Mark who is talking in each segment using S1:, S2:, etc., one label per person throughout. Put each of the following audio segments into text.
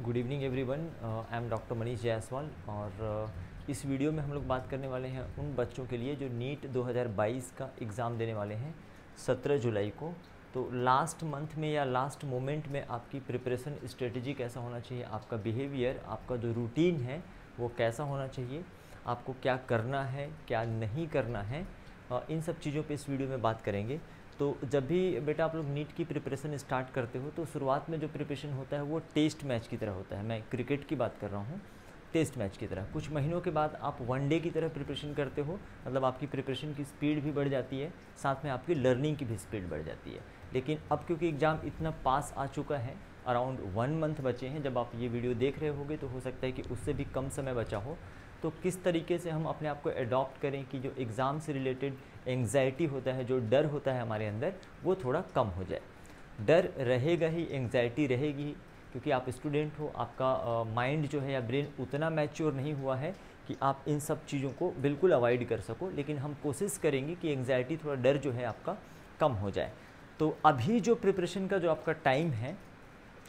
S1: Good evening everyone. I am doctor Manish Jaiswal और इस video में हम लोग बात करने वाले हैं उन बच्चों के लिए जो नीट 2022 का एग्ज़ाम देने वाले हैं 17 जुलाई को। तो लास्ट मंथ में या लास्ट मोमेंट में आपकी प्रिपरेशन स्ट्रेटजी कैसा होना चाहिए, आपका बिहेवियर, आपका जो रूटीन है वो कैसा होना चाहिए, आपको क्या करना है क्या नहीं करना है, इन सब चीज़ों पे इस वीडियो में बात करेंगे। तो जब भी बेटा आप लोग नीट की प्रिपरेशन स्टार्ट करते हो तो शुरुआत में जो प्रिपरेशन होता है वो टेस्ट मैच की तरह होता है। मैं क्रिकेट की बात कर रहा हूँ, टेस्ट मैच की तरह। कुछ महीनों के बाद आप वनडे की तरह प्रिपरेशन करते हो, मतलब आपकी प्रिपरेशन की स्पीड भी बढ़ जाती है, साथ में आपकी लर्निंग की भी स्पीड बढ़ जाती है। लेकिन अब क्योंकि एग्ज़ाम इतना पास आ चुका है, अराउंड 1 मंथ बचे हैं, जब आप ये वीडियो देख रहे होगे तो हो सकता है कि उससे भी कम समय बचा हो। तो किस तरीके से हम अपने आप को एडॉप्ट करें कि जो एग्ज़ाम से रिलेटेड एंग्जाइटी होता है, जो डर होता है हमारे अंदर, वो थोड़ा कम हो जाए। डर रहेगा ही, एंग्जाइटी रहेगी ही, क्योंकि आप स्टूडेंट हो, आपका माइंड जो है या ब्रेन उतना मैच्योर नहीं हुआ है कि आप इन सब चीज़ों को बिल्कुल अवॉइड कर सको। लेकिन हम कोशिश करेंगे कि एंग्जाइटी, थोड़ा डर जो है आपका कम हो जाए। तो अभी जो प्रिपरेशन का जो आपका टाइम है,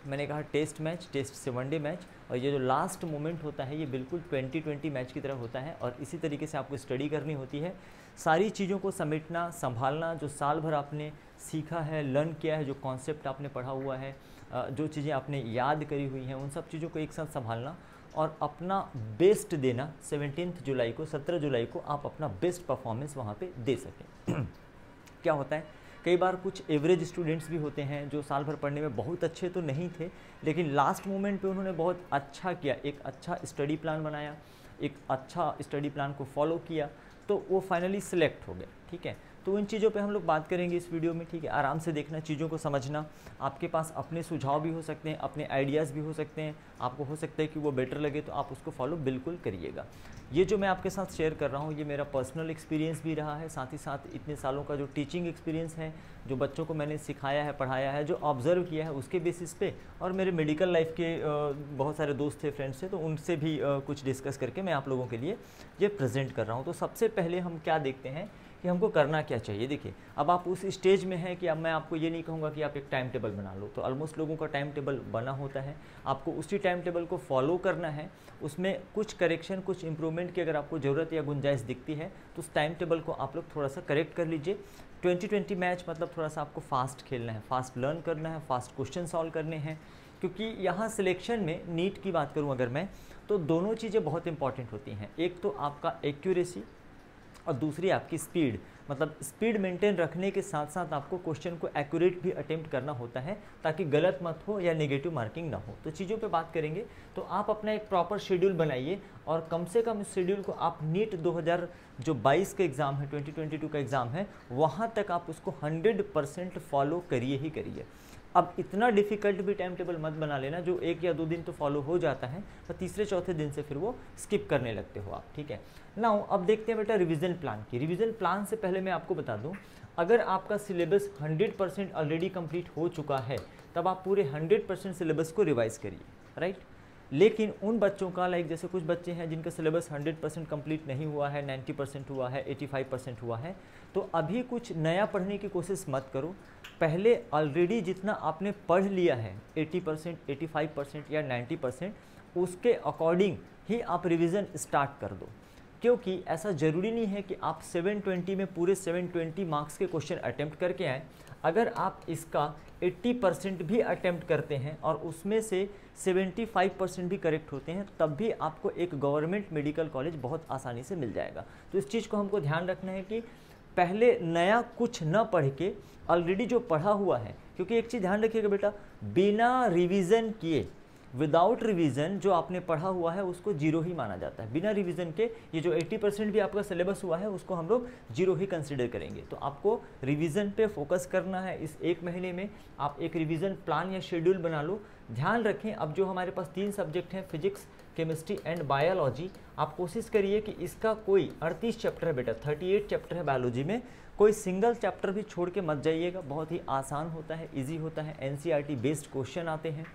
S1: मैंने कहा टेस्ट मैच, टेस्ट से वनडे मैच, और ये जो लास्ट मोमेंट होता है ये बिल्कुल 2020 मैच की तरह होता है। और इसी तरीके से आपको स्टडी करनी होती है, सारी चीज़ों को समेटना, संभालना, जो साल भर आपने सीखा है, लर्न किया है, जो कॉन्सेप्ट आपने पढ़ा हुआ है, जो चीज़ें आपने याद करी हुई हैं, उन सब चीज़ों को एक साथ संभालना और अपना बेस्ट देना। 17 जुलाई को, 17 जुलाई को आप अपना बेस्ट परफॉर्मेंस वहाँ पे दे सकें। क्या होता है, कई बार कुछ एवरेज स्टूडेंट्स भी होते हैं जो साल भर पढ़ने में बहुत अच्छे तो नहीं थे, लेकिन लास्ट मोमेंट पे उन्होंने बहुत अच्छा किया, एक अच्छा स्टडी प्लान बनाया, एक अच्छा स्टडी प्लान को फॉलो किया, तो वो फाइनली सिलेक्ट हो गए। ठीक है, तो इन चीज़ों पे हम लोग बात करेंगे इस वीडियो में। ठीक है, आराम से देखना, चीज़ों को समझना। आपके पास अपने सुझाव भी हो सकते हैं, अपने आइडियाज़ भी हो सकते हैं, आपको हो सकता है कि वो बेटर लगे तो आप उसको फॉलो बिल्कुल करिएगा। ये जो मैं आपके साथ शेयर कर रहा हूँ ये मेरा पर्सनल एक्सपीरियंस भी रहा है, साथ ही साथ इतने सालों का जो टीचिंग एक्सपीरियंस है, जो बच्चों को मैंने सिखाया है, पढ़ाया है, जो ऑब्ज़र्व किया है, उसके बेसिस पे, और मेरे मेडिकल लाइफ के बहुत सारे दोस्त थे, फ्रेंड्स थे, तो उनसे भी कुछ डिस्कस करके मैं आप लोगों के लिए ये प्रेजेंट कर रहा हूँ। तो सबसे पहले हम क्या देखते हैं कि हमको करना क्या चाहिए। देखिए, अब आप उस स्टेज में हैं कि अब मैं आपको ये नहीं कहूँगा कि आप एक टाइम टेबल बना लो, तो ऑलमोस्ट लोगों का टाइम टेबल बना होता है, आपको उसी टाइम टेबल को फॉलो करना है। उसमें कुछ करेक्शन, कुछ इंप्रूवमेंट की अगर आपको ज़रूरत या गुंजाइश दिखती है तो उस टाइम टेबल को आप लोग थोड़ा सा करेक्ट कर लीजिए। 2020 मैच मतलब थोड़ा सा आपको फास्ट खेलना है, फास्ट लर्न करना है, फास्ट क्वेश्चन सॉल्व करने हैं, क्योंकि यहाँ सिलेक्शन में नीट की बात करूँ अगर मैं, तो दोनों चीज़ें बहुत इंपॉर्टेंट होती हैं। एक तो आपका एक्यूरेसी और दूसरी आपकी स्पीड, मतलब स्पीड मेंटेन रखने के साथ साथ आपको क्वेश्चन को एक्यूरेट भी अटेम्प्ट करना होता है, ताकि गलत मत हो या नेगेटिव मार्किंग ना हो। तो चीज़ों पे बात करेंगे, तो आप अपना एक प्रॉपर शेड्यूल बनाइए और कम से कम इस शेड्यूल को आप नीट 2022 का एग्ज़ाम है, 2022 का एग्ज़ाम है, वहाँ तक आप उसको 100% फॉलो करिए ही करिए। अब इतना डिफ़िकल्ट भी टाइम टेबल मत बना लेना जो 1 या 2 दिन तो फॉलो हो जाता है, पर तीसरे चौथे दिन से फिर वो स्किप करने लगते हो आप। ठीक है, नाउ अब देखते हैं बेटा रिवीजन प्लान की। रिवीजन प्लान से पहले मैं आपको बता दूं, अगर आपका सिलेबस 100% ऑलरेडी कंप्लीट हो चुका है तब आप पूरे 100% सिलेबस को रिवाइज करिए, राइट। लेकिन उन बच्चों का, लाइक जैसे कुछ बच्चे हैं जिनका सिलेबस 100% कंप्लीट नहीं हुआ है, 90% हुआ है, 85% हुआ है, तो अभी कुछ नया पढ़ने की कोशिश मत करो। पहले ऑलरेडी जितना आपने पढ़ लिया है 80%, 85% या 90%, उसके अकॉर्डिंग ही आप रिवीजन स्टार्ट कर दो। क्योंकि ऐसा ज़रूरी नहीं है कि आप 720 में पूरे 720 मार्क्स के क्वेश्चन अटेम्प्ट करके आएँ। अगर आप इसका 80% भी अटेम्प्ट करते हैं और उसमें से 75% भी करेक्ट होते हैं, तब भी आपको एक गवर्नमेंट मेडिकल कॉलेज बहुत आसानी से मिल जाएगा। तो इस चीज़ को हमको ध्यान रखना है कि पहले नया कुछ न पढ़ के ऑलरेडी जो पढ़ा हुआ है, क्योंकि एक चीज़ ध्यान रखिएगा बेटा, बिना रिवीजन किए, विदाउट रिवीजन जो आपने पढ़ा हुआ है उसको जीरो ही माना जाता है। बिना रिवीजन के ये जो 80% भी आपका सिलेबस हुआ है उसको हम लोग जीरो ही कंसिडर करेंगे। तो आपको रिवीजन पे फोकस करना है। इस 1 महीने में आप एक रिवीजन प्लान या शेड्यूल बना लो। ध्यान रखें, अब जो हमारे पास 3 सब्जेक्ट हैं, फिजिक्स, केमिस्ट्री एंड बायोलॉजी, आप कोशिश करिए कि इसका कोई 38 चैप्टर है बेटा, 38 चैप्टर है बायोलॉजी में, कोई सिंगल चैप्टर भी छोड़ के मत जाइएगा। बहुत ही आसान होता है, ईजी होता है, NCERT बेस्ड क्वेश्चन आते हैं,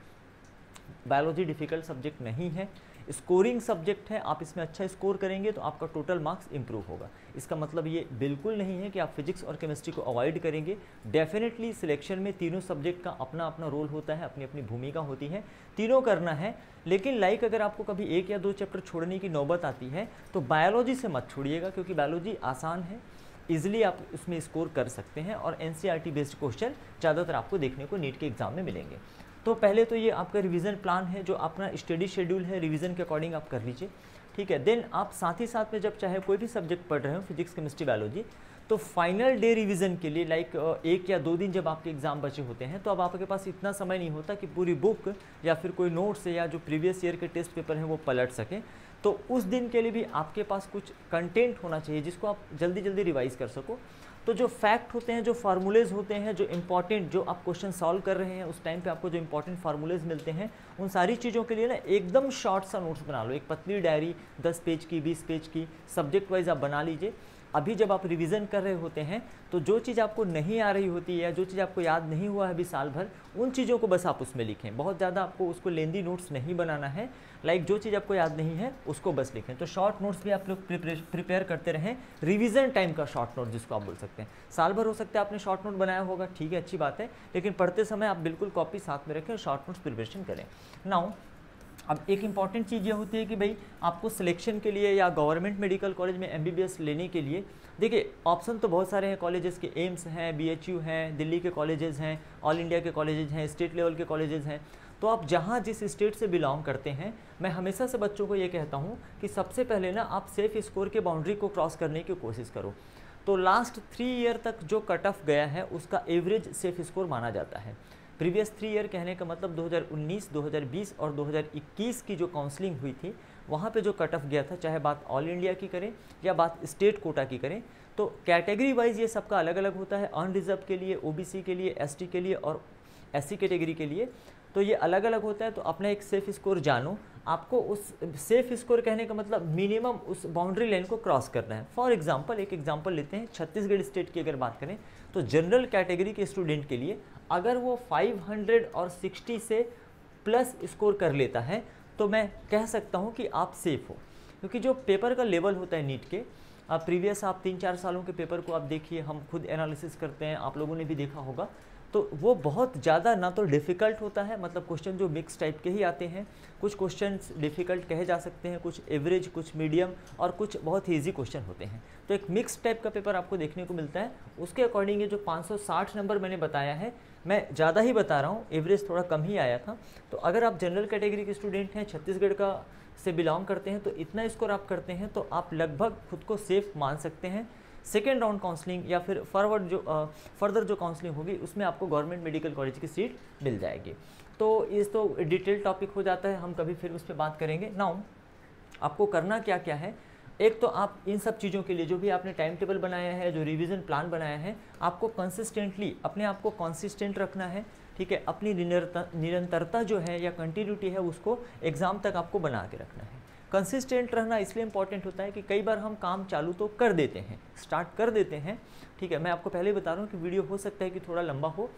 S1: बायोलॉजी डिफ़िकल्ट सब्जेक्ट नहीं है, स्कोरिंग सब्जेक्ट है। आप इसमें अच्छा स्कोर करेंगे तो आपका टोटल मार्क्स इंप्रूव होगा। इसका मतलब ये बिल्कुल नहीं है कि आप फिजिक्स और केमिस्ट्री को अवॉइड करेंगे। डेफिनेटली सिलेक्शन में तीनों सब्जेक्ट का अपना अपना रोल होता है, अपनी अपनी भूमिका होती है, तीनों करना है। लेकिन अगर आपको कभी 1 या 2 चैप्टर छोड़ने की नौबत आती है तो बायोलॉजी से मत छोड़िएगा, क्योंकि बायोलॉजी आसान है, ईजिली आप उसमें स्कोर कर सकते हैं और NCERT बेस्ड क्वेश्चन ज़्यादातर आपको देखने को नीट के एग्जाम में मिलेंगे। तो पहले तो ये आपका रिवीजन प्लान है, जो अपना स्टडी शेड्यूल है, रिवीजन के अकॉर्डिंग आप कर लीजिए, ठीक है। देन आप साथ ही साथ में जब चाहे कोई भी सब्जेक्ट पढ़ रहे हो, फिजिक्स केमिस्ट्री बायोलॉजी, तो फाइनल डे रिवीजन के लिए 1 या 2 दिन जब आपके एग्जाम बचे होते हैं तो अब आपके पास इतना समय नहीं होता कि पूरी बुक या फिर कोई नोट्स या जो प्रीवियस ईयर के टेस्ट पेपर हैं वो पलट सकें। तो उस दिन के लिए भी आपके पास कुछ कंटेंट होना चाहिए जिसको आप जल्दी जल्दी रिवाइज कर सको। तो जो फैक्ट होते हैं, जो फार्मूलेज होते हैं, जो इंपॉर्टेंट, जो आप क्वेश्चन सॉल्व कर रहे हैं उस टाइम पे आपको जो इंपॉर्टेंट फार्मूलेज मिलते हैं, उन सारी चीज़ों के लिए ना एकदम शॉर्ट सा नोट्स बना लो। एक पतली डायरी 10 पेज की, 20 पेज की, सब्जेक्ट वाइज आप बना लीजिए। अभी जब आप रिवीजन कर रहे होते हैं तो जो चीज़ आपको नहीं आ रही होती है या जो चीज़ आपको याद नहीं हुआ है अभी साल भर, उन चीज़ों को बस आप उसमें लिखें। बहुत ज़्यादा आपको उसको लेंदी नोट्स नहीं बनाना है। जो चीज़ आपको याद नहीं है उसको बस लिखें। तो शॉर्ट नोट्स भी आप लोग प्रिपेयर करते रहें, रिवीजन टाइम का शॉर्ट नोट जिसको आप बोल सकते हैं। साल भर हो सकता है आपने शॉर्ट नोट बनाया होगा, ठीक है, अच्छी बात है, लेकिन पढ़ते समय आप बिल्कुल कॉपी साथ में रखें और शॉर्ट नोट्स प्रिपरेशन करें। नाउ अब एक इम्पॉर्टेंट चीज़ ये होती है कि भाई आपको सिलेक्शन के लिए या गवर्नमेंट मेडिकल कॉलेज में MBBS लेने के लिए, देखिए ऑप्शन तो बहुत सारे हैं कॉलेजेस के, एम्स हैं, BHU हैं, दिल्ली के कॉलेजेस हैं, ऑल इंडिया के कॉलेजेस हैं, स्टेट लेवल के कॉलेजेस हैं। तो आप जहाँ जिस स्टेट से बिलोंग करते हैं, मैं हमेशा से बच्चों को ये कहता हूँ कि सबसे पहले ना आप सेफ स्कोर के बाउंड्री को क्रॉस करने की कोशिश करो। तो लास्ट 3 ईयर तक जो कट ऑफ गया है उसका एवरेज सेफ स्कोर माना जाता है। प्रीवियस 3 ईयर कहने का मतलब 2019, 2020 और 2021 की जो काउंसलिंग हुई थी वहाँ पे जो कट ऑफ गया था, चाहे बात ऑल इंडिया की करें या बात स्टेट कोटा की करें, तो कैटेगरी वाइज ये सबका अलग अलग होता है। अनरिजर्व के लिए, OBC के लिए, ST के लिए और SC कैटेगरी के लिए तो ये अलग अलग होता है। तो अपना एक सेफ स्कोर जानो, आपको उस सेफ स्कोर कहने का मतलब मिनिमम उस बाउंड्री लाइन को क्रॉस करना है। फॉर एग्जांपल एक एग्जांपल लेते हैं, छत्तीसगढ़ स्टेट की अगर बात करें तो जनरल कैटेगरी के स्टूडेंट के लिए अगर वो 560 से प्लस स्कोर कर लेता है तो मैं कह सकता हूँ कि आप सेफ हो, क्योंकि जो पेपर का लेवल होता है नीट के, आप प्रीवियस आप 3-4 सालों के पेपर को आप देखिए, हम खुद एनालिसिस करते हैं, आप लोगों ने भी देखा होगा, तो वो बहुत ज़्यादा ना तो डिफ़िकल्ट होता है, मतलब क्वेश्चन जो मिक्स टाइप के ही आते हैं, कुछ क्वेश्चन डिफ़िकल्ट कहे जा सकते हैं, कुछ एवरेज, कुछ मीडियम और कुछ बहुत ही ईजी क्वेश्चन होते हैं। तो एक मिक्स टाइप का पेपर आपको देखने को मिलता है। उसके अकॉर्डिंग ये जो 560 नंबर मैंने बताया है, मैं ज़्यादा ही बता रहा हूँ, एवरेज थोड़ा कम ही आया था। तो अगर आप जनरल कैटेगरी के स्टूडेंट हैं, छत्तीसगढ़ का से बिलोंग करते हैं, तो इतना स्कोर आप करते हैं तो आप लगभग खुद को सेफ मान सकते हैं। सेकेंड राउंड काउंसलिंग या फिर फर्दर जो काउंसलिंग होगी उसमें आपको गवर्नमेंट मेडिकल कॉलेज की सीट मिल जाएगी। तो इस तो डिटेल टॉपिक हो जाता है, हम कभी फिर उस पर बात करेंगे। नाउ आपको करना क्या क्या है, एक तो आप इन सब चीज़ों के लिए जो भी आपने टाइम टेबल बनाया है, जो रिवीजन प्लान बनाया है, आपको कंसिस्टेंटली अपने आप को कंसिस्टेंट रखना है, ठीक है। अपनी निरंतरता जो है या कंटिन्यूटी है उसको एग्ज़ाम तक आपको बना के रखना है। कंसिस्टेंट रहना इसलिए इंपॉर्टेंट होता है कि कई बार हम काम चालू तो कर देते हैं, स्टार्ट कर देते हैं, ठीक है। मैं आपको पहले ही बता रहा हूँ कि वीडियो हो सकता है कि थोड़ा लंबा हो,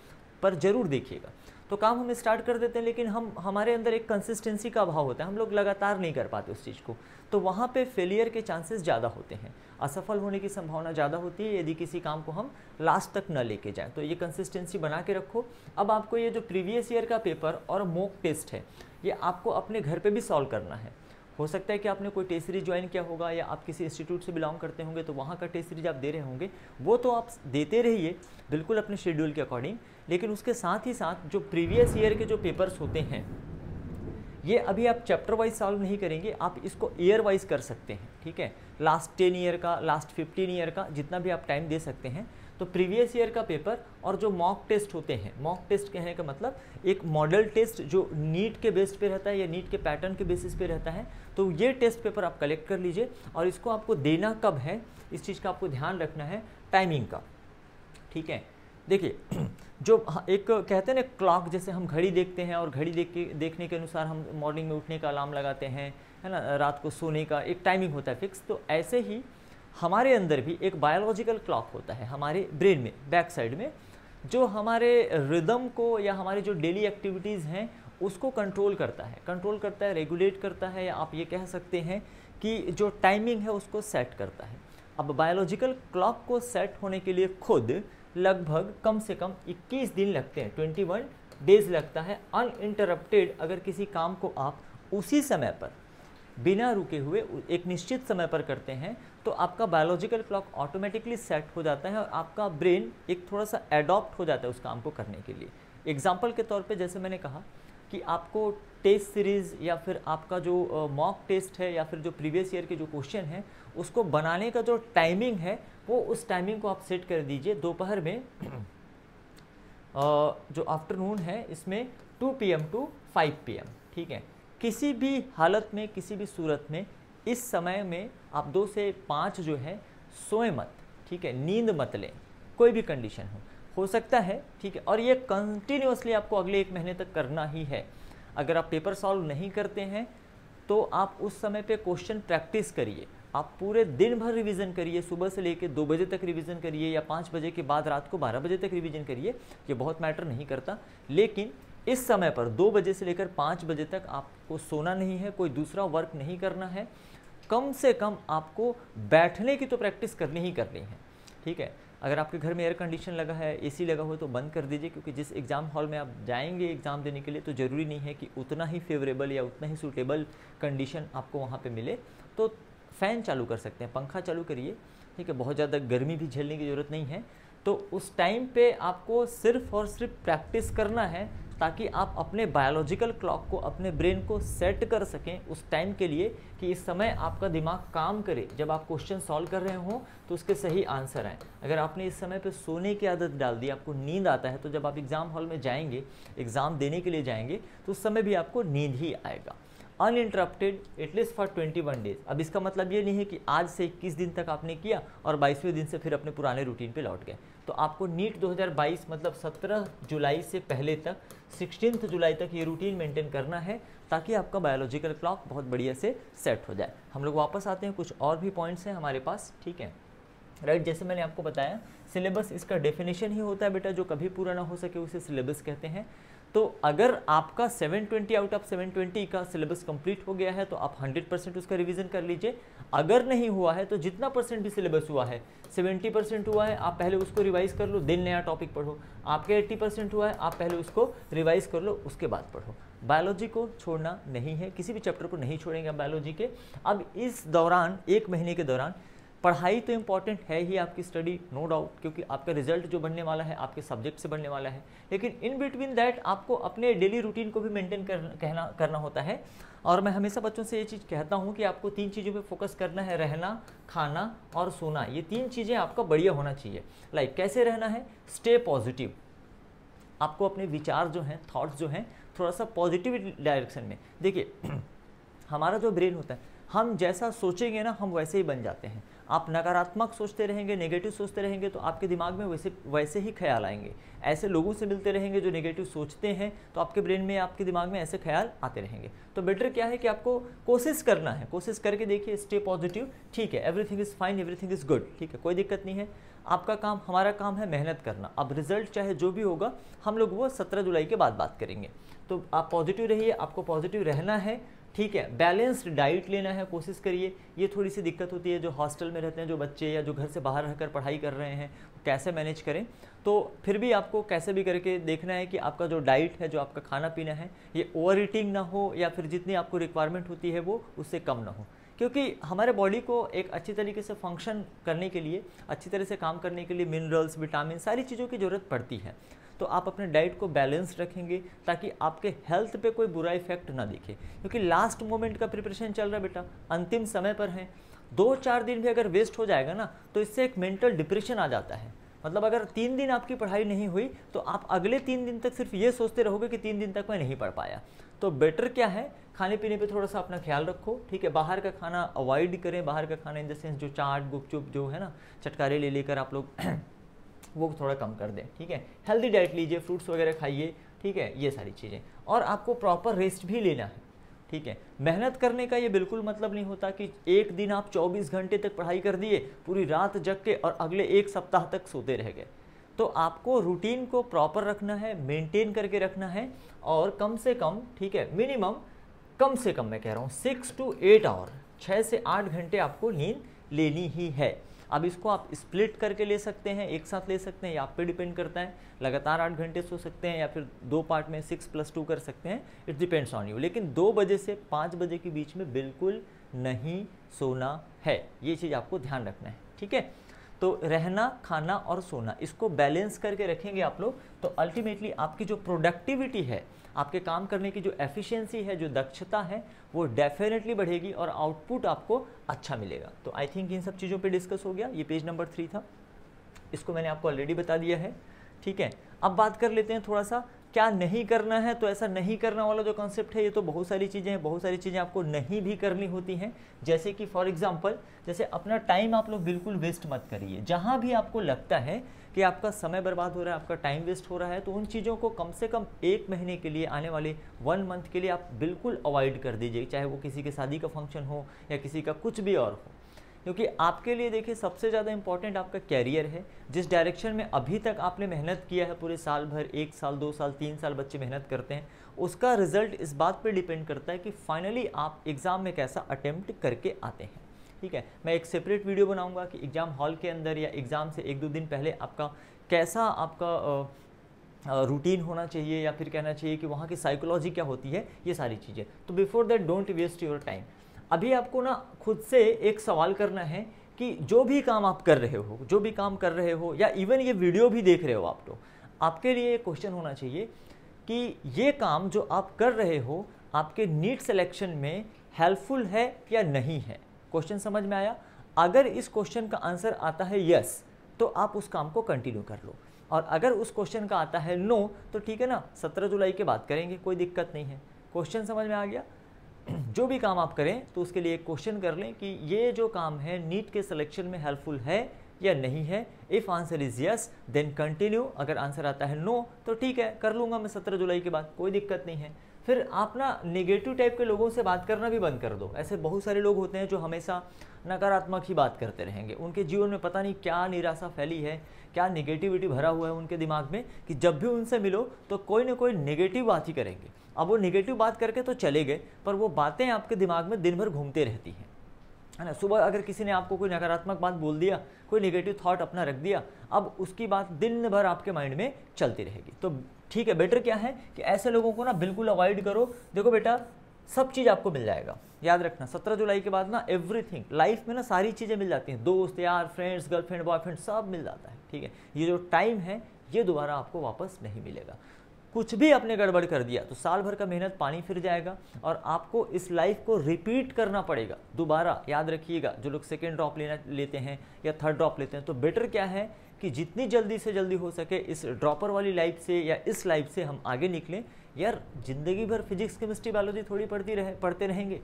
S1: पर ज़रूर देखिएगा। तो काम हम स्टार्ट कर देते हैं लेकिन हमारे अंदर एक कंसिस्टेंसी का अभाव होता है, हम लोग लगातार नहीं कर पाते उस चीज़ को, तो वहाँ पे फेलियर के चांसेस ज़्यादा होते हैं, असफल होने की संभावना ज़्यादा होती है यदि किसी काम को हम लास्ट तक न लेके जाएं। तो ये कंसिस्टेंसी बना के रखो। अब आपको ये जो प्रीवियस ईयर का पेपर और मॉक टेस्ट है, ये आपको अपने घर पर भी सॉल्व करना है। हो सकता है कि आपने कोई टेस्ट सीरीज ज्वाइन किया होगा या आप किसी इंस्टीट्यूट से बिलोंग करते होंगे, तो वहाँ का टेस्ट सीरीज आप दे रहे होंगे, वो तो आप देते रहिए बिल्कुल अपने शेड्यूल के अकॉर्डिंग। लेकिन उसके साथ ही साथ जो प्रीवियस ईयर के जो पेपर्स होते हैं, ये अभी आप चैप्टर वाइज सॉल्व नहीं करेंगे, आप इसको ईयर वाइज कर सकते हैं, ठीक है। लास्ट 10 ईयर का, लास्ट 15 ईयर का, जितना भी आप टाइम दे सकते हैं। तो प्रीवियस ईयर का पेपर और जो मॉक टेस्ट होते हैं, मॉक टेस्ट कहने का मतलब एक मॉडल टेस्ट जो नीट के बेस पे रहता है या नीट के पैटर्न के बेसिस पे रहता है, तो ये टेस्ट पेपर आप कलेक्ट कर लीजिए। और इसको आपको देना कब है, इस चीज़ का आपको ध्यान रखना है, टाइमिंग का, ठीक है। देखिए जो एक कहते हैं ना क्लॉक, जैसे हम घड़ी देखते हैं और घड़ी देखने के अनुसार हम मॉर्निंग में उठने का अलार्म लगाते हैं, है ना, रात को सोने का एक टाइमिंग होता है फिक्स। तो ऐसे ही हमारे अंदर भी एक बायोलॉजिकल क्लॉक होता है हमारे ब्रेन में, बैक साइड में, जो हमारे रिदम को या हमारी जो डेली एक्टिविटीज़ हैं उसको कंट्रोल करता है, रेगुलेट करता है, या आप ये कह सकते हैं कि जो टाइमिंग है उसको सेट करता है। अब बायोलॉजिकल क्लॉक को सेट होने के लिए खुद लगभग कम से कम 21 दिन लगते हैं, 21 डेज लगता है अनइंटरप्टेड। अगर किसी काम को आप उसी समय पर बिना रुके हुए एक निश्चित समय पर करते हैं तो आपका बायोलॉजिकल क्लॉक ऑटोमेटिकली सेट हो जाता है और आपका ब्रेन एक थोड़ा सा एडॉप्ट हो जाता है उस काम को करने के लिए। एग्जाम्पल के तौर पे जैसे मैंने कहा कि आपको टेस्ट सीरीज़ या फिर आपका जो मॉक टेस्ट है या फिर जो प्रीवियस ईयर के जो क्वेश्चन हैं उसको बनाने का जो टाइमिंग है वो उस टाइमिंग को आप सेट कर दीजिए दोपहर में जो आफ्टरनून है इसमें 2 PM टू 5 PM, ठीक है। किसी भी हालत में, किसी भी सूरत में इस समय में आप 2 से 5 जो है सोए मत, ठीक है, नींद मत लें, कोई भी कंडीशन हो सकता है, ठीक है। और ये कंटिन्यूअसली आपको अगले 1 महीने तक करना ही है। अगर आप पेपर सॉल्व नहीं करते हैं तो आप उस समय पे क्वेश्चन प्रैक्टिस करिए, आप पूरे दिन भर रिवीजन करिए, सुबह से लेकर 2 बजे तक रिवीजन करिए या 5 बजे के बाद रात को 12 बजे तक रिवीजन करिए, ये बहुत मैटर नहीं करता। लेकिन इस समय पर 2 बजे से लेकर 5 बजे तक आपको सोना नहीं है, कोई दूसरा वर्क नहीं करना है, कम से कम आपको बैठने की तो प्रैक्टिस करनी ही करनी है, ठीक है। अगर आपके घर में एयर कंडीशन लगा है, एसी लगा हुआ है तो बंद कर दीजिए, क्योंकि जिस एग्ज़ाम हॉल में आप जाएंगे एग्ज़ाम देने के लिए तो ज़रूरी नहीं है कि उतना ही फेवरेबल या उतना ही सूटेबल कंडीशन आपको वहाँ पे मिले। तो फ़ैन चालू कर सकते हैं, पंखा चालू करिए, ठीक है, बहुत ज़्यादा गर्मी भी झेलने की ज़रूरत नहीं है। तो उस टाइम पे आपको सिर्फ और सिर्फ प्रैक्टिस करना है ताकि आप अपने बायोलॉजिकल क्लॉक को, अपने ब्रेन को सेट कर सकें उस टाइम के लिए कि इस समय आपका दिमाग काम करे। जब आप क्वेश्चन सॉल्व कर रहे हो तो उसके सही आंसर आए। अगर आपने इस समय पे सोने की आदत डाल दी, आपको नींद आता है, तो जब आप एग्ज़ाम हॉल में जाएंगे, एग्ज़ाम देने के लिए जाएंगे तो उस समय भी आपको नींद ही आएगा अनइंटरप्टेड एटलीस्ट फॉर 21 डेज। अब इसका मतलब ये नहीं है कि आज से 21 दिन तक आपने किया और 22वें दिन से फिर अपने पुराने रूटीन पे लौट गए। तो आपको नीट 2022 मतलब 17 जुलाई से पहले तक 16 जुलाई तक ये रूटीन मेंटेन करना है ताकि आपका बायोलॉजिकल क्लॉक बहुत बढ़िया से सेट हो जाए। हम लोग वापस आते हैं, कुछ और भी पॉइंट्स हैं हमारे पास, ठीक है, राइट। जैसे मैंने आपको बताया सिलेबस इसका डेफिनेशन ही होता है बेटा, जो कभी पूरा ना हो सके उसे सिलेबस कहते हैं। तो अगर आपका 720 आउट ऑफ 720 का सिलेबस कंप्लीट हो गया है तो आप 100% उसका रिवीजन कर लीजिए। अगर नहीं हुआ है तो जितना परसेंट भी सिलेबस हुआ है, 70% हुआ है, आप पहले उसको रिवाइज कर लो, देन नया टॉपिक पढ़ो। आपके 80% हुआ है, आप पहले उसको रिवाइज कर लो, उसके बाद पढ़ो। बायोलॉजी को छोड़ना नहीं है, किसी भी चैप्टर को नहीं छोड़ेंगे बायोलॉजी के। अब इस दौरान 1 महीने के दौरान पढ़ाई तो इम्पॉर्टेंट है ही, आपकी स्टडी नो डाउट, क्योंकि आपका रिजल्ट जो बनने वाला है आपके सब्जेक्ट से बनने वाला है। लेकिन इन बिटवीन दैट आपको अपने डेली रूटीन को भी मेंटेन करना होता है। और मैं हमेशा बच्चों से ये चीज़ कहता हूँ कि आपको 3 चीज़ों पे फोकस करना है, रहना, खाना और सोना। ये 3 चीज़ें आपका बढ़िया होना चाहिए। लाइक कैसे रहना है, स्टे पॉजिटिव, आपको अपने विचार जो हैं, थॉट्स जो हैं, थोड़ा सा पॉजिटिव डायरेक्शन में। देखिए हमारा जो ब्रेन होता है, हम जैसा सोचेंगे ना हम वैसे ही बन जाते हैं। आप नकारात्मक सोचते रहेंगे, नेगेटिव सोचते रहेंगे तो आपके दिमाग में वैसे ही ख्याल आएंगे। ऐसे लोगों से मिलते रहेंगे जो नेगेटिव सोचते हैं तो आपके ब्रेन में, आपके दिमाग में ऐसे ख्याल आते रहेंगे। तो बेटर क्या है कि आपको कोशिश करना है, कोशिश करके देखिए, स्टे पॉजिटिव, ठीक है, everything is fine, everything is good, ठीक है, कोई दिक्कत नहीं है। आपका काम, हमारा काम है मेहनत करना। अब रिजल्ट चाहे जो भी होगा हम लोग वो 17 जुलाई के बाद बात करेंगे। तो आप पॉजिटिव रहिए, आपको पॉजिटिव रहना है, ठीक है। बैलेंस्ड डाइट लेना है, कोशिश करिए। ये थोड़ी सी दिक्कत होती है जो हॉस्टल में रहते हैं, जो बच्चे या जो घर से बाहर रहकर पढ़ाई कर रहे हैं, कैसे मैनेज करें। तो फिर भी आपको कैसे भी करके देखना है कि आपका जो डाइट है, जो आपका खाना पीना है, ये ओवर ईटिंग ना हो या फिर जितनी आपको रिक्वायरमेंट होती है वो उससे कम ना हो। क्योंकि हमारे बॉडी को एक अच्छी तरीके से फंक्शन करने के लिए, अच्छी तरह से काम करने के लिए मिनरल्स, विटामिन, सारी चीज़ों की ज़रूरत पड़ती है। तो आप अपने डाइट को बैलेंस रखेंगे ताकि आपके हेल्थ पे कोई बुरा इफेक्ट ना दिखे, क्योंकि लास्ट मोमेंट का प्रिपरेशन चल रहा है बेटा, अंतिम समय पर है। 2-4 दिन भी अगर वेस्ट हो जाएगा ना तो इससे एक मेंटल डिप्रेशन आ जाता है। मतलब अगर 3 दिन आपकी पढ़ाई नहीं हुई तो आप अगले 3 दिन तक सिर्फ ये सोचते रहोगे कि 3 दिन तक मैं नहीं पढ़ पाया। तो बेटर क्या है, खाने पीने पे थोड़ा सा अपना ख्याल रखो, ठीक है। बाहर का खाना अवॉइड करें, बाहर का खाना इन द सेंस जो चाट, गुपचुप जो है ना, चटकारे ले लेकर आप लोग वो थोड़ा कम कर दें, ठीक है। हेल्दी डाइट लीजिए, फ्रूट्स वगैरह खाइए, ठीक है, ये सारी चीज़ें। और आपको प्रॉपर रेस्ट भी लेना है, ठीक है। मेहनत करने का ये बिल्कुल मतलब नहीं होता कि एक दिन आप 24 घंटे तक पढ़ाई कर दिए, पूरी रात जग के, और अगले 1 सप्ताह तक सोते रह गए। तो आपको रूटीन को प्रॉपर रखना है, मेंटेन करके रखना है, और कम से कम, ठीक है, मिनिमम कम से कम मैं कह रहा हूँ 6 to 8 आवर, 6 से 8 घंटे आपको नींद लेनी ही है। अब इसको आप स्प्लिट करके ले सकते हैं, एक साथ ले सकते हैं, या आप पे डिपेंड करता है। लगातार 8 घंटे सो सकते हैं या फिर 2 पार्ट में 6+2 कर सकते हैं, इट डिपेंड्स ऑन यू। लेकिन 2 बजे से 5 बजे के बीच में बिल्कुल नहीं सोना है, ये चीज़ आपको ध्यान रखना है, ठीक है। तो रहना, खाना और सोना, इसको बैलेंस करके रखेंगे आप लोग, तो अल्टीमेटली आपकी जो प्रोडक्टिविटी है, आपके काम करने की जो एफिशिएंसी है, जो दक्षता है, वो डेफिनेटली बढ़ेगी और आउटपुट आपको अच्छा मिलेगा। तो आई थिंक इन सब चीज़ों पे डिस्कस हो गया। ये पेज नंबर 3 था, इसको मैंने आपको ऑलरेडी बता दिया है, ठीक है। अब बात कर लेते हैं थोड़ा सा क्या नहीं करना है। तो ऐसा नहीं करना वाला जो कॉन्सेप्ट है, ये तो बहुत सारी चीज़ें हैं, बहुत सारी चीज़ें आपको नहीं भी करनी होती हैं। जैसे कि फॉर एग्जांपल, जैसे अपना टाइम आप लोग बिल्कुल वेस्ट मत करिए। जहाँ भी आपको लगता है कि आपका समय बर्बाद हो रहा है, आपका टाइम वेस्ट हो रहा है, तो उन चीज़ों को कम से कम 1 महीने के लिए, आने वाले 1 मंथ के लिए आप बिल्कुल अवॉइड कर दीजिए, चाहे वो किसी के शादी का फंक्शन हो या किसी का कुछ भी और हो। क्योंकि आपके लिए देखिए सबसे ज़्यादा इंपॉर्टेंट आपका कैरियर है। जिस डायरेक्शन में अभी तक आपने मेहनत किया है, पूरे साल भर, 1 साल, 2 साल, 3 साल बच्चे मेहनत करते हैं, उसका रिजल्ट इस बात पे डिपेंड करता है कि फाइनली आप एग्ज़ाम में कैसा अटेम्प्ट करके आते हैं, ठीक है। मैं एक सेपरेट वीडियो बनाऊंगा कि एग्ज़ाम हॉल के अंदर या एग्ज़ाम से 1-2 दिन पहले आपका कैसा आपका रूटीन होना चाहिए, या फिर कहना चाहिए कि वहाँ की साइकोलॉजी क्या होती है, ये सारी चीज़ें। तो before that don't waste your time. अभी आपको ना खुद से एक सवाल करना है कि जो भी काम आप कर रहे हो, जो भी काम कर रहे हो, या इवन ये वीडियो भी देख रहे हो आप, तो आपके लिए एक क्वेश्चन होना चाहिए कि ये काम जो आप कर रहे हो आपके नीट सिलेक्शन में हेल्पफुल है या नहीं है। क्वेश्चन समझ में आया? अगर इस क्वेश्चन का आंसर आता है यस, तो आप उस काम को कंटिन्यू कर लो, और अगर उस क्वेश्चन का आता है नो, तो ठीक है ना, 17 जुलाई के बाद करेंगे, कोई दिक्कत नहीं है। क्वेश्चन समझ में आ गया? जो भी काम आप करें तो उसके लिए एक क्वेश्चन कर लें कि ये जो काम है नीट के सिलेक्शन में हेल्पफुल है या नहीं है। If answer is yes then continue, अगर आंसर आता है नो तो ठीक है, कर लूँगा मैं 17 जुलाई के बाद, कोई दिक्कत नहीं है। फिर आप ना नेगेटिव टाइप के लोगों से बात करना भी बंद कर दो। ऐसे बहुत सारे लोग होते हैं जो हमेशा नकारात्मक ही बात करते रहेंगे, उनके जीवन में पता नहीं क्या निराशा फैली है, क्या नेगेटिविटी भरा हुआ है उनके दिमाग में, कि जब भी उनसे मिलो तो कोई ना कोई नेगेटिव बात ही करेंगे। अब वो नेगेटिव बात करके तो चले गए, पर वो बातें आपके दिमाग में दिन भर घूमते रहती हैं, है ना। सुबह अगर किसी ने आपको कोई नकारात्मक बात बोल दिया, कोई नेगेटिव थॉट अपना रख दिया, अब उसकी बात दिन भर आपके माइंड में चलती रहेगी। तो ठीक है, बेटर क्या है कि ऐसे लोगों को ना बिल्कुल अवॉइड करो। देखो बेटा, सब चीज़ आपको मिल जाएगा, याद रखना। 17 जुलाई के बाद ना एवरीथिंग लाइफ में ना सारी चीज़ें मिल जाती हैं, दोस्त यार, फ्रेंड्स, गर्लफ्रेंड, बॉयफ्रेंड, सब मिल जाता है, ठीक है। ये जो टाइम है ये दोबारा आपको वापस नहीं मिलेगा। कुछ भी आपने गड़बड़ कर दिया तो साल भर का मेहनत पानी फिर जाएगा, और आपको इस लाइफ को रिपीट करना पड़ेगा दोबारा। याद रखिएगा, जो लोग सेकेंड ड्रॉप लेते हैं या थर्ड ड्रॉप लेते हैं, तो बेटर क्या है कि जितनी जल्दी से जल्दी हो सके इस ड्रॉपर वाली लाइफ से या इस लाइफ से हम आगे निकलें। यार जिंदगी भर फिजिक्स, केमिस्ट्री, बायोलॉजी थोड़ी पढ़ते रहेंगे,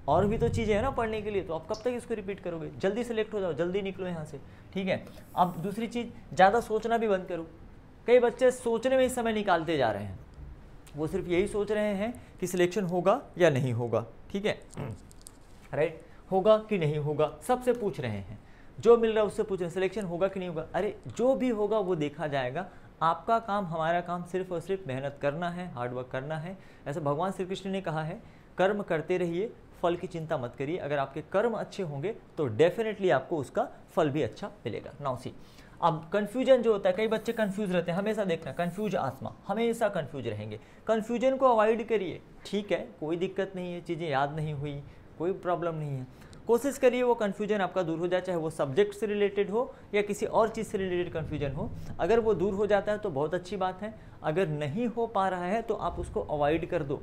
S1: और भी तो चीज़ें हैं ना पढ़ने के लिए, तो आप कब तक इसको रिपीट करोगे? जल्दी सेलेक्ट हो जाओ, जल्दी निकलो यहाँ से, ठीक है। अब दूसरी चीज़, ज़्यादा सोचना भी बंद करो। कई बच्चे सोचने में ही समय निकालते जा रहे हैं, वो सिर्फ यही सोच रहे हैं कि सिलेक्शन होगा या नहीं होगा, ठीक है, राइट, होगा कि नहीं होगा, सबसे पूछ रहे हैं, जो मिल रहा है उससे पूछ रहे हैं सिलेक्शन होगा कि नहीं होगा। अरे जो भी होगा वो देखा जाएगा, आपका काम, हमारा काम सिर्फ और सिर्फ मेहनत करना है, हार्डवर्क करना है। ऐसे भगवान श्री कृष्ण ने कहा है, कर्म करते रहिए, फल की चिंता मत करिए। अगर आपके कर्म अच्छे होंगे तो डेफिनेटली आपको उसका फल भी अच्छा मिलेगा। नाउ सी, अब कन्फ्यूजन जो होता है, कई बच्चे कन्फ्यूज रहते हैं, हमेशा देखना, कन्फ्यूज आत्मा, हमेशा कन्फ्यूज रहेंगे। कन्फ्यूजन को अवॉइड करिए, ठीक है, कोई दिक्कत नहीं है, चीज़ें याद नहीं हुई, कोई प्रॉब्लम नहीं है। कोशिश करिए वो कन्फ्यूजन आपका दूर हो जाए, चाहे वो सब्जेक्ट से रिलेटेड हो या किसी और चीज़ से रिलेटेड कन्फ्यूजन हो। अगर वो दूर हो जाता है तो बहुत अच्छी बात है, अगर नहीं हो पा रहा है तो आप उसको अवॉइड कर दो।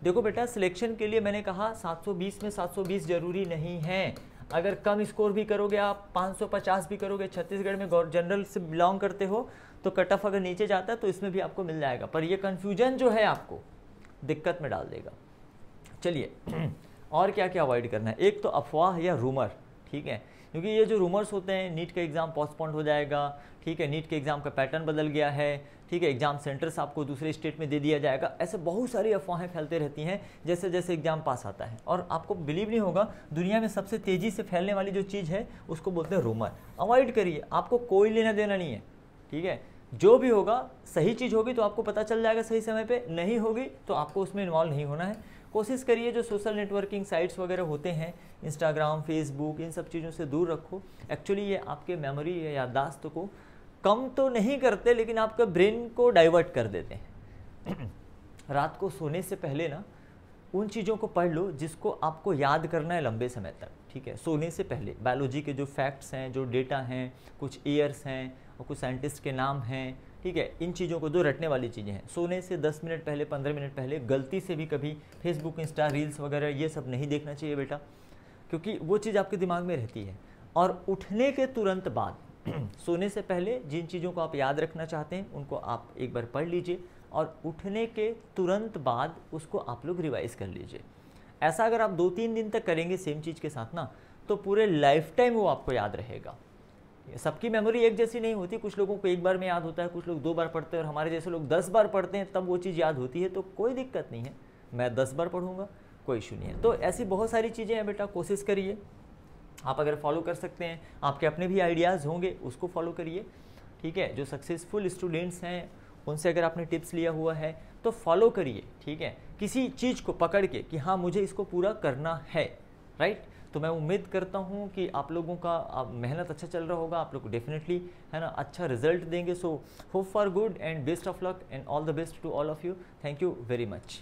S1: देखो बेटा, सिलेक्शन के लिए मैंने कहा 720 में 720 जरूरी नहीं है। अगर कम स्कोर भी करोगे आप, 550 भी करोगे, छत्तीसगढ़ में जनरल से बिलोंग करते हो तो कट ऑफ अगर नीचे जाता है तो इसमें भी आपको मिल जाएगा, पर ये कन्फ्यूजन जो है आपको दिक्कत में डाल देगा। चलिए, और क्या क्या अवॉइड करना है? एक तो अफवाह या रूमर, ठीक है, क्योंकि ये जो रूमर्स होते हैं, नीट का एग्ज़ाम पोस्टपोन्ड हो जाएगा, ठीक है, नीट के एग्ज़ाम का पैटर्न बदल गया है, ठीक है, एग्जाम सेंटर्स आपको दूसरे स्टेट में दे दिया जाएगा, ऐसे बहुत सारी अफवाहें फैलते रहती हैं जैसे जैसे एग्जाम पास आता है। और आपको बिलीव नहीं होगा, दुनिया में सबसे तेज़ी से फैलने वाली जो चीज़ है उसको बोलते हैं रूमर। अवॉइड करिए, आपको कोई लेना देना नहीं है, ठीक है। जो भी होगा सही चीज़ होगी तो आपको पता चल जाएगा सही समय पे, नहीं होगी तो आपको उसमें इन्वॉल्व नहीं होना है। कोशिश करिए जो सोशल नेटवर्किंग साइट्स वगैरह होते हैं, इंस्टाग्राम, फेसबुक, इन सब चीज़ों से दूर रखो। एक्चुअली ये आपके मेमोरी या याददाश्त को कम तो नहीं करते, लेकिन आपके ब्रेन को डाइवर्ट कर देते हैं। रात को सोने से पहले ना उन चीज़ों को पढ़ लो जिसको आपको याद करना है लंबे समय तक, ठीक है। सोने से पहले बायोलॉजी के जो फैक्ट्स हैं, जो डेटा हैं, कुछ ईयर्स हैं और कुछ साइंटिस्ट के नाम हैं, ठीक है, इन चीज़ों को जो रटने वाली चीज़ें हैं, सोने से 10 मिनट पहले, 15 मिनट पहले गलती से भी कभी फेसबुक, इंस्टा, रील्स वगैरह ये सब नहीं देखना चाहिए बेटा, क्योंकि वो चीज़ आपके दिमाग में रहती है। और उठने के तुरंत बाद सोने से पहले जिन चीज़ों को आप याद रखना चाहते हैं उनको आप एक बार पढ़ लीजिए और उठने के तुरंत बाद उसको आप लोग रिवाइज कर लीजिए। ऐसा अगर आप 2-3 दिन तक करेंगे सेम चीज़ के साथ ना, तो पूरे लाइफ टाइम वो आपको याद रहेगा। सबकी मेमोरी एक जैसी नहीं होती, कुछ लोगों को एक बार में याद होता है, कुछ लोग 2 बार पढ़ते हैं और हमारे जैसे लोग 10 बार पढ़ते हैं तब वो चीज़ याद होती है। तो कोई दिक्कत नहीं है, मैं 10 बार पढ़ूंगा, कोई इशू नहीं है। तो ऐसी बहुत सारी चीज़ें हैं बेटा, कोशिश करिए। आप अगर फॉलो कर सकते हैं, आपके अपने भी आइडियाज़ होंगे, उसको फॉलो करिए, ठीक है। जो सक्सेसफुल स्टूडेंट्स हैं उनसे अगर आपने टिप्स लिया हुआ है तो फॉलो करिए, ठीक है। किसी चीज़ को पकड़ के कि हाँ मुझे इसको पूरा करना है, राइट। तो मैं उम्मीद करता हूँ कि आप लोगों का मेहनत अच्छा चल रहा होगा, आप लोग डेफिनेटली है ना अच्छा रिजल्ट देंगे। So hope for good and best of luck and all the best to all of you. Thank you very much.